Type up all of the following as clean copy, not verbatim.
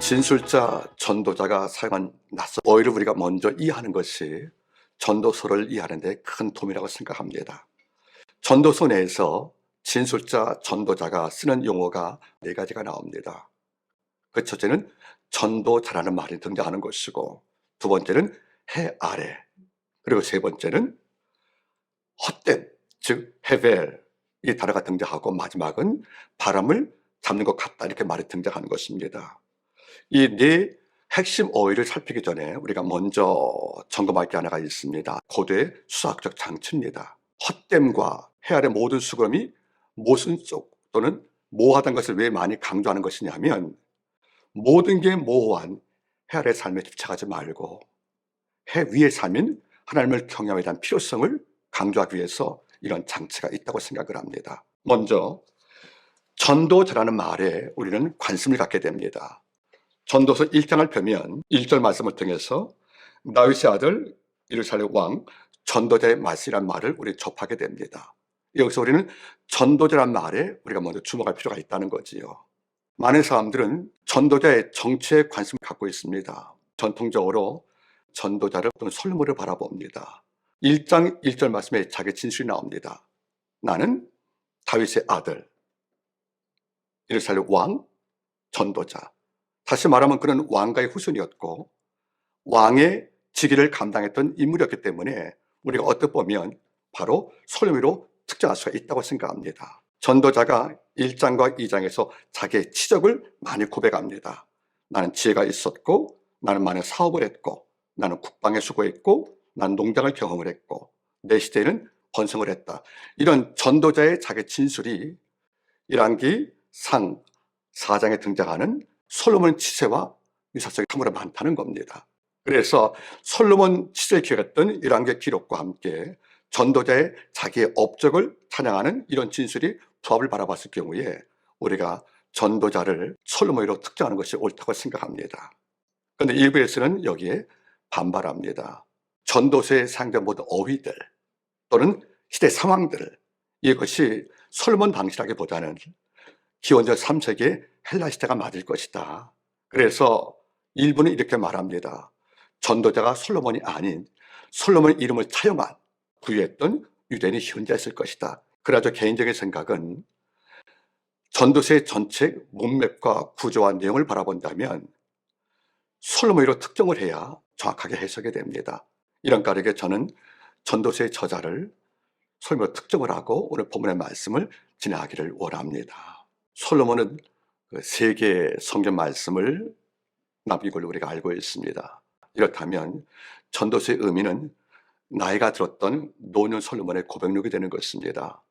진술자, 전도자가 사용한 낯선 어휘를 우리가 먼저 이해하는 것이 전도서를 이해하는 데 큰 도움이라고 생각합니다. 전도서 내에서 진술자, 전도자가 쓰는 용어가 네 가지가 나옵니다. 그 첫째는 전도자라는 말이 등장하는 것이고, 두 번째는 해 아래, 그리고 세 번째는 헛된, 즉 헤벨, 이 단어가 등장하고, 마지막은 바람을 잡는 것 같다, 이렇게 말이 등장하는 것입니다. 이 네 핵심 어휘를 살피기 전에 우리가 먼저 점검할 게 하나가 있습니다. 고도의 수학적 장치입니다. 헛됨과 헤아의 모든 수그럼이 모순적 또는 모호하다는 것을 왜 많이 강조하는 것이냐면, 모든 게 모호한 해 아래 삶에 집착하지 말고 해 위의 삶인 하나님을 경외함에 대한 필요성을 강조하기 위해서 이런 장치가 있다고 생각을 합니다. 먼저 전도자라는 말에 우리는 관심을 갖게 됩니다. 전도서 1장을 펴면 1절 말씀을 통해서 다윗의 아들 예루살렘 왕 전도자의 말씀이란 말을 우리 접하게 됩니다. 여기서 우리는 전도자란 말에 우리가 먼저 주목할 필요가 있다는 거지요. 많은 사람들은 전도자의 정치에 관심을 갖고 있습니다. 전통적으로 전도자를 또는 솔로몬을 바라봅니다. 1장 1절 말씀에 자기 진술이 나옵니다. 나는 다윗의 아들 예루살렘 왕 전도자. 다시 말하면 그는 왕가의 후손이었고 왕의 직위를 감당했던 인물이었기 때문에 우리가 어떻게 보면 바로 솔로몬으로 특정할 수가 있다고 생각합니다. 전도자가 1장과 2장에서 자기의 치적을 많이 고백합니다. 나는 지혜가 있었고, 나는 많은 사업을 했고, 나는 국방에 수고했고, 나는 농장을 경험을 했고, 내 시대에는 번성을 했다. 이런 전도자의 자기 진술이 열왕기 상 4장에 등장하는 솔로몬 치세와 유사성이 참으로 많다는 겁니다. 그래서 솔로몬 치세에 기록했던 열왕기 기록과 함께 전도자의 자기의 업적을 찬양하는 이런 진술이 부합을 바라봤을 경우에 우리가 전도자를 솔로몬으로 특정하는 것이 옳다고 생각합니다. 그런데 일부에서는 여기에 반발합니다. 전도서에 사용된 모든 어휘들 또는 시대 상황들, 이것이 솔로몬 당시라기보다는 기원전 3세기의 헬라 시대가 맞을 것이다. 그래서 일부는 이렇게 말합니다. 전도자가 솔로몬이 아닌 솔로몬의 이름을 차용한 부유했던 유대인이 현재했을 것이다. 그래서 개인적인 생각은 전도서의 전체 문맥과 구조와 내용을 바라본다면 솔로몬으로 특정을 해야 정확하게 해석이 됩니다. 이런 까닭에 저는 전도서의 저자를 솔로몬으로 특정을 하고 오늘 본문의 말씀을 진행하기를 원합니다. 솔로몬은 세 개의 성경 말씀을 남긴 걸로 우리가 알고 있습니다. 이렇다면 전도서의 의미는 나이가 들었던 노년 솔로몬의 고백록이 되는 것입니다.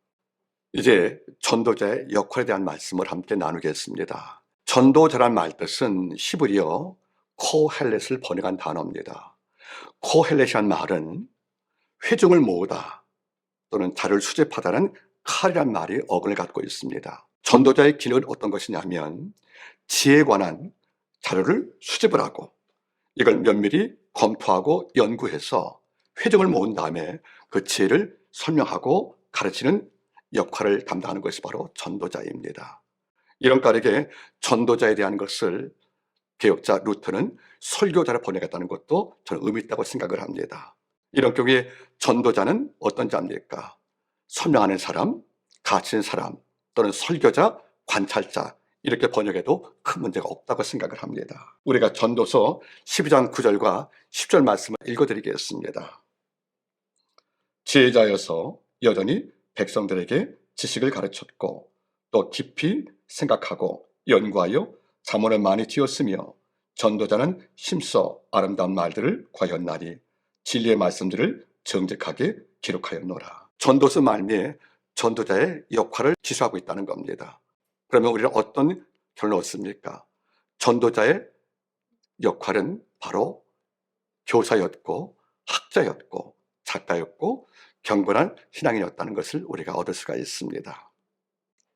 이제 전도자의 역할에 대한 말씀을 함께 나누겠습니다. 전도자란 말뜻은 히브리어 코헬렛을 번역한 단어입니다. 코헬렛이란 말은 회중을 모으다 또는 자를 수집하다는 칼이란 말이 어근을 갖고 있습니다. 전도자의 기능은 어떤 것이냐면 지혜에 관한 자료를 수집을 하고 이걸 면밀히 검토하고 연구해서 회중을 모은 다음에 그 지혜를 설명하고 가르치는 역할을 담당하는 것이 바로 전도자입니다. 이런 까닭에 전도자에 대한 것을 개혁자 루터는 설교자를 번역했다는 것도 저는 의미 있다고 생각을 합니다. 이런 경우에 전도자는 어떤 자입니까? 설명하는 사람, 가르치는 사람 또는 설교자, 관찰자 이렇게 번역해도 큰 문제가 없다고 생각을 합니다. 우리가 전도서 12장 9절과 10절 말씀을 읽어드리겠습니다. 지혜자여서 여전히 백성들에게 지식을 가르쳤고 또 깊이 생각하고 연구하여 자문을 많이 지었으며 전도자는 힘써 아름다운 말들을 과연나니 진리의 말씀들을 정직하게 기록하였노라. 전도서 말미에 전도자의 역할을 기술하고 있다는 겁니다. 그러면 우리는 어떤 결론을 얻습니까? 전도자의 역할은 바로 교사였고 학자였고 작가였고 경건한 신앙인이었다는 것을 우리가 얻을 수가 있습니다.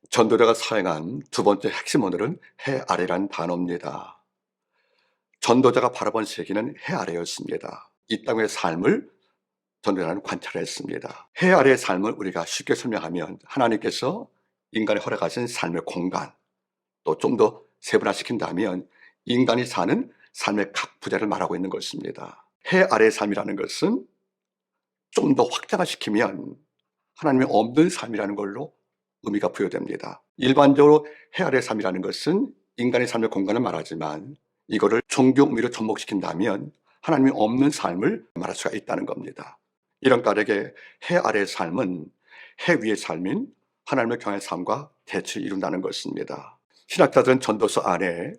전도자가 사용한 두 번째 핵심 언어는 해 아래라는 단어입니다. 전도자가 바라본 세계는 해 아래였습니다. 이 땅의 삶을 전도자는 관찰했습니다. 해 아래의 삶을 우리가 쉽게 설명하면 하나님께서 인간에 허락하신 삶의 공간, 또 좀 더 세분화시킨다면 인간이 사는 삶의 각 부자를 말하고 있는 것입니다. 해 아래의 삶이라는 것은 좀 더 확장을 시키면 하나님이 없는 삶이라는 걸로 의미가 부여됩니다. 일반적으로 해 아래의 삶이라는 것은 인간의 삶의 공간을 말하지만 이거를 종교 의미로 접목시킨다면 하나님이 없는 삶을 말할 수가 있다는 겁니다. 이런 까닭에 해 아래의 삶은 해 위의 삶인 하나님을 경외하는 삶과 대치를 이룬다는 것입니다. 신학자들은 전도서 안에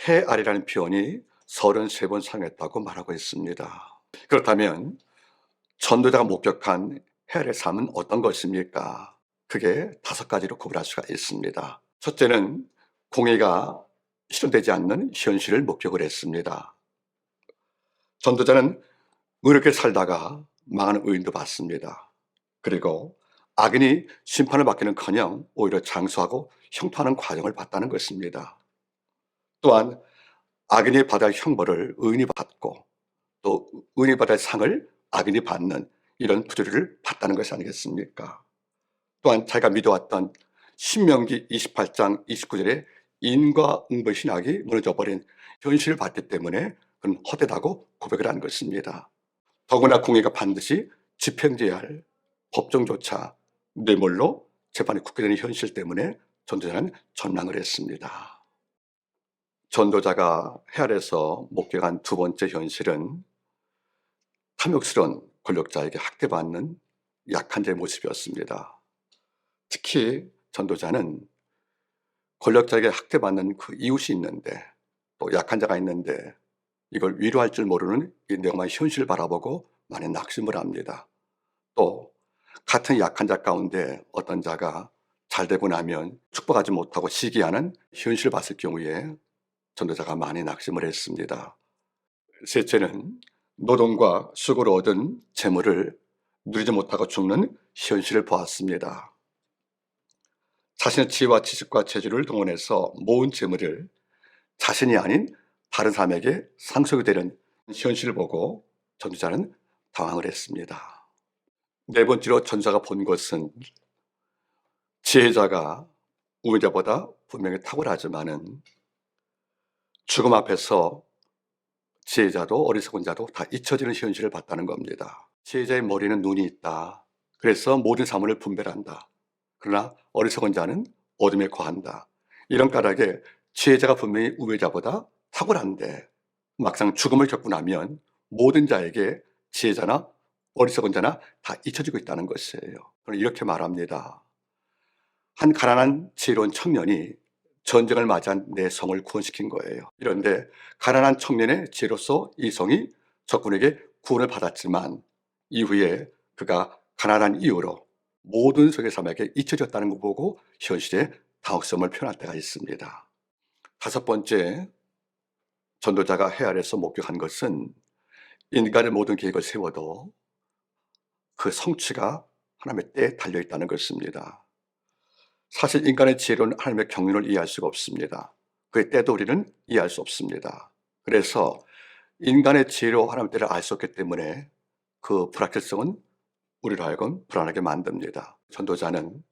해 아래라는 표현이 33번 사용했다고 말하고 있습니다. 그렇다면 전도자가 목격한 해 아래의 삶은 어떤 것입니까? 크게 5가지로 구분할 수가 있습니다. 첫째는 공의가 실현되지 않는 현실을 목격을 했습니다. 전도자는 의롭게 살다가 망하는 의인도 봤습니다. 그리고 악인이 심판을 받기는커녕 오히려 장수하고 형통하는 과정을 봤다는 것입니다. 또한 악인이 받을 형벌을 의인이 받고 또 의인이 받을 상을 악인이 받는 이런 부조리를 봤다는 것이 아니겠습니까? 또한 자기가 믿어왔던 신명기 28장 29절에 인과응보의 신학이 무너져버린 현실을 봤기 때문에 그는 헛되다고 고백을 한 것입니다. 더구나 공의가 반드시 집행돼야 할 법정조차 뇌물로 재판이 굳게 되는 현실 때문에 전도자는 전망을 했습니다. 전도자가 해 아래에서 목격한 두 번째 현실은 탐욕스러운 권력자에게 학대받는 약한 자의 모습이었습니다. 특히 전도자는 권력자에게 학대받는 그 이웃이 있는데 또 약한 자가 있는데 이걸 위로할 줄 모르는 이 내용만 현실을 바라보고 많이 낙심을 합니다. 또 같은 약한 자 가운데 어떤 자가 잘 되고 나면 축복하지 못하고 시기하는 현실을 봤을 경우에 전도자가 많이 낙심을 했습니다. 셋째는 노동과 수고로 얻은 재물을 누리지 못하고 죽는 현실을 보았습니다. 자신의 지혜와 지식과 재주를 동원해서 모은 재물을 자신이 아닌 다른 사람에게 상속이 되는 현실을 보고 전도자는 당황을 했습니다. 네 번째로 전도자가 본 것은 지혜자가 우매자보다 분명히 탁월하지만은 죽음 앞에서 지혜자도 어리석은 자도 다 잊혀지는 현실을 봤다는 겁니다. 지혜자의 머리는 눈이 있다. 그래서 모든 사물을 분별한다. 그러나 어리석은 자는 어둠에 거한다. 이런 까닭에 지혜자가 분명히 우매자보다 탁월한데 막상 죽음을 겪고 나면 모든 자에게 지혜자나 어리석은 자나 다 잊혀지고 있다는 것이에요. 저는 이렇게 말합니다. 한 가난한 지혜로운 청년이 전쟁을 맞이한 내 성을 구원시킨 거예요. 그런데 가난한 청년의 지혜로서 이 성이 적군에게 구원을 받았지만 이후에 그가 가난한 이유로 모든 세계 사람에게 잊혀졌다는 거 보고 현실의 당혹성을 표현할 때가 있습니다. 다섯 번째, 전도자가 해 아래에서 목격한 것은 인간의 모든 계획을 세워도 그 성취가 하나님의 때에 달려있다는 것입니다. 사실 인간의 지혜로는 하나님의 경륜을 이해할 수가 없습니다. 그의 때도 우리는 이해할 수 없습니다. 그래서 인간의 지혜로 하나님의 때를 알 수 없기 때문에 그 불확실성은 우리로 하여금 불안하게 만듭니다. 전도자는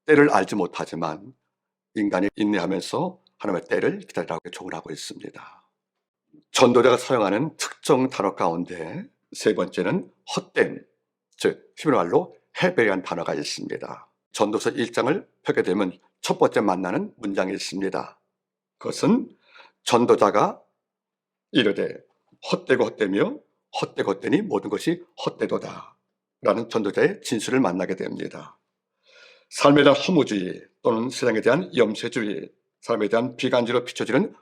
때를 알지 못하지만 인간이 인내하면서 하나님의 때를 기다리라고 조언하고 있습니다. 전도자가 사용하는 특정 단어 가운데 세 번째는 헛됨, 즉 히브리 말로 헤벨이라는 단어가 있습니다. 전도서 1장을 펴게 되면 첫 번째 만나는 문장이 있습니다. 그것은 전도자가 이르되 헛되고 헛되며 헛되고 헛되니 모든 것이 헛되도다 라는 전도자의 진술을 만나게 됩니다. 삶에 대한 허무주의 또는 세상에 대한 염세주의, 삶에 대한 비관주의로 비춰지는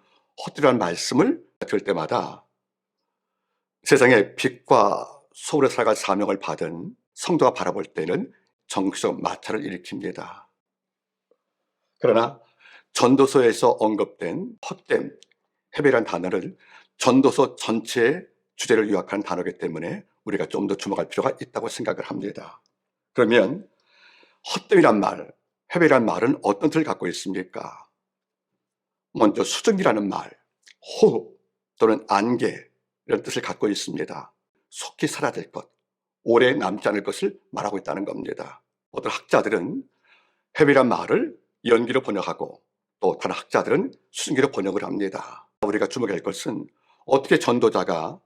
헛되라는 말씀을 들을 때마다 세상에 빛과 소울의 살아갈 사명을 받은 성도가 바라볼 때는 정치적 마찰을 일으킵니다. 그러나 전도서에서 언급된 헛됨, 헤벨이라는 단어를 전도서 전체의 주제를 요약하는 단어이기 때문에 우리가 좀 더 주목할 필요가 있다고 생각을 합니다. 그러면 헛됨이란 말, 헤벨이란 말은 어떤 뜻을 갖고 있습니까? 먼저 수증기라는 말, 호흡 또는 안개 이런 뜻을 갖고 있습니다. 속히 사라질 것, 오래 남지 않을 것을 말하고 있다는 겁니다. 어떤 학자들은 헤벨이란 말을 연기로 번역하고 또 다른 학자들은 수증기로 번역을 합니다. 우리가 주목할 것은 어떻게 전도자가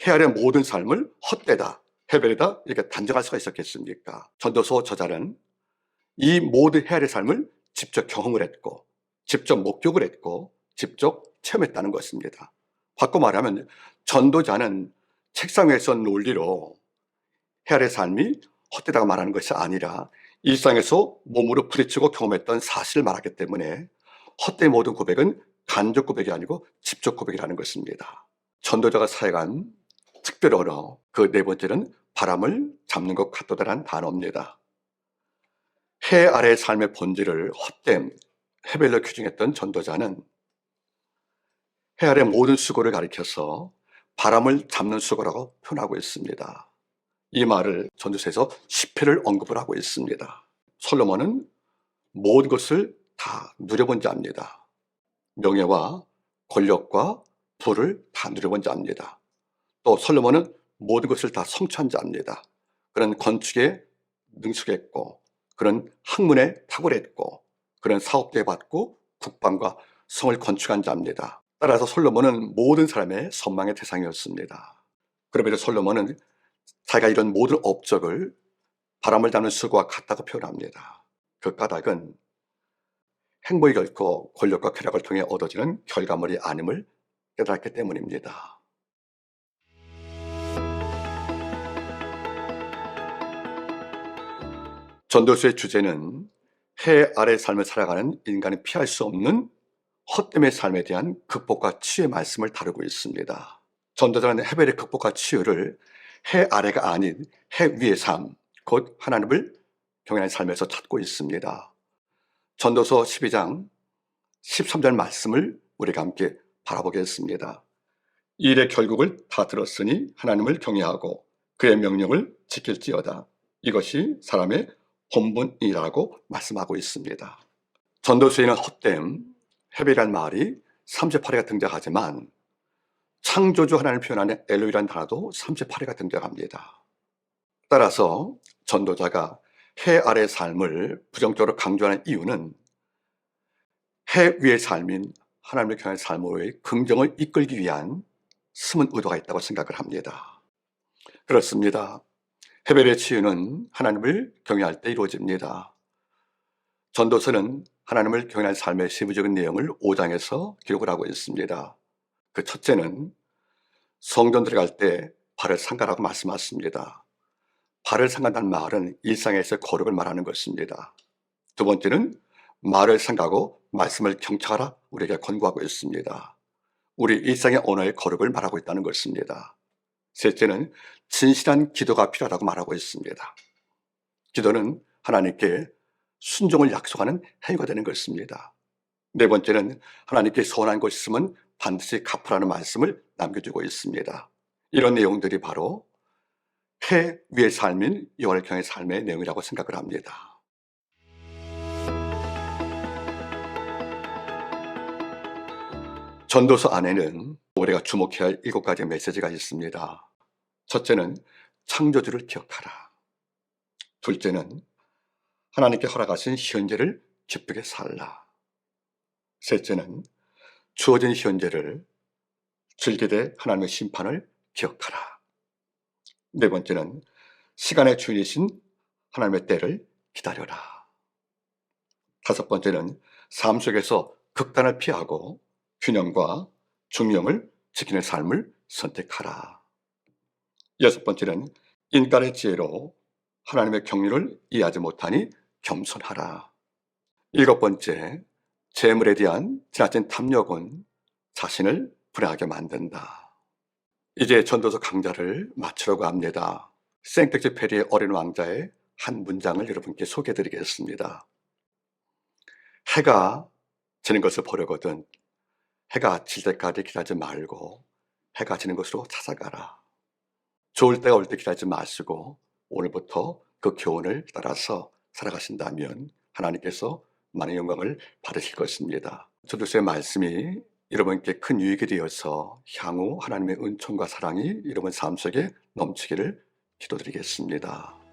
해 아래 모든 삶을 헛되다, 헤벨이다 이렇게 단정할 수가 있었겠습니까? 전도서 저자는 이 모든 해 아래 삶을 직접 경험을 했고 직접 목격을 했고 직접 체험했다는 것입니다. 바꿔 말하면 전도자는 책상 위에서 논리로 해 아래 삶이 헛되다고 말하는 것이 아니라 일상에서 몸으로 부딪히고 경험했던 사실을 말하기 때문에 헛된 모든 고백은 간접 고백이 아니고 직접 고백이라는 것입니다. 전도자가 사용한 특별 언어 그 네 번째는 바람을 잡는 것 같다라는 단어입니다. 해 아래의 삶의 본질을 헛됨, 헤벨로 규정했던 전도자는 해 아래 모든 수고를 가리켜서 바람을 잡는 수고라고 표현하고 있습니다. 이 말을 전도서에서 10회를 언급을 하고 있습니다. 솔로몬은 모든 것을 다 누려본 자입니다. 명예와 권력과 부를 다 누려본 자입니다. 또 솔로몬은 모든 것을 다 성취한 자입니다. 그런 건축에 능숙했고 그런 학문에 탁월했고 그런 사업도 해봤고 국방과 성을 건축한 자입니다. 따라서 솔로몬은 모든 사람의 선망의 대상이었습니다. 그럼에도 솔로몬은 자기가 이런 모든 업적을 바람을 잡는 수고와 같다고 표현합니다. 그 까닭은 행복이 결코 권력과 쾌락을 통해 얻어지는 결과물이 아님을 깨달았기 때문입니다. 전도서의 주제는 해 아래 삶을 살아가는 인간이 피할 수 없는 헛됨의 삶에 대한 극복과 치유의 말씀을 다루고 있습니다. 전도자는 헤벨의 극복과 치유를 해 아래가 아닌 해 위의 삶, 곧 하나님을 경외하는 삶에서 찾고 있습니다. 전도서 12장 13절 말씀을 우리가 함께 바라보겠습니다. 이 일의 결국을 다 들었으니 하나님을 경외하고 그의 명령을 지킬지어다. 이것이 사람의 본분이라고 말씀하고 있습니다. 전도서에는 헛됨, 헤벨이라는 말이 38회가 등장하지만 창조주 하나님을 표현하는 엘로이라는 단어도 38회가 등장합니다. 따라서 전도자가 해 아래의 삶을 부정적으로 강조하는 이유는 해 위의 삶인 하나님을 경외하는 삶의 긍정을 이끌기 위한 숨은 의도가 있다고 생각을 합니다. 그렇습니다. 헤벨의 치유는 하나님을 경외할 때 이루어집니다. 전도서는 하나님을 경외하는 삶의 세부적인 내용을 5장에서 기록을 하고 있습니다. 그 첫째는 성전 들어갈 때 발을 삼가라고 말씀하십니다. 발을 삼간다는 말은 일상에서 거룩을 말하는 것입니다. 두 번째는 말을 삼가고 말씀을 경청하라 우리에게 권고하고 있습니다. 우리 일상의 언어의 거룩을 말하고 있다는 것입니다. 셋째는 진실한 기도가 필요하다고 말하고 있습니다. 기도는 하나님께 순종을 약속하는 행위가 되는 것입니다. 네 번째는 하나님께 서운한 것이 있으면 반드시 갚으라는 말씀을 남겨주고 있습니다. 이런 내용들이 바로 해 위의 삶인 여호와를 경외의 삶의 내용이라고 생각을 합니다. 전도서 안에는 우리가 주목해야 할 7가지 메시지가 있습니다. 첫째는 창조주를 기억하라. 둘째는 하나님께 허락하신 현재를 기쁘게 살라. 셋째는 주어진 현재를 즐기되 하나님의 심판을 기억하라. 네 번째는 시간의 주인이신 하나님의 때를 기다려라. 다섯 번째는 삶 속에서 극단을 피하고 균형과 중용을 지키는 삶을 선택하라. 여섯 번째는 인간의 지혜로 하나님의 경륜을 이해하지 못하니 겸손하라. 일곱 번째, 재물에 대한 지나친 탐욕은 자신을 불행하게 만든다. 이제 전도서 강좌를 마치려고 합니다. 생텍쥐페리의 어린 왕자의 한 문장을 여러분께 소개해 드리겠습니다. 해가 지는 것을 보려거든 해가 질 때까지 기다리지 말고 해가 지는 것으로 찾아가라. 좋을 때가 올 때 기다리지 마시고 오늘부터 그 교훈을 따라서 살아가신다면 하나님께서 많은 영광을 받으실 것입니다. 전도서의 말씀이 여러분께 큰 유익이 되어서 향후 하나님의 은총과 사랑이 여러분 삶 속에 넘치기를 기도드리겠습니다.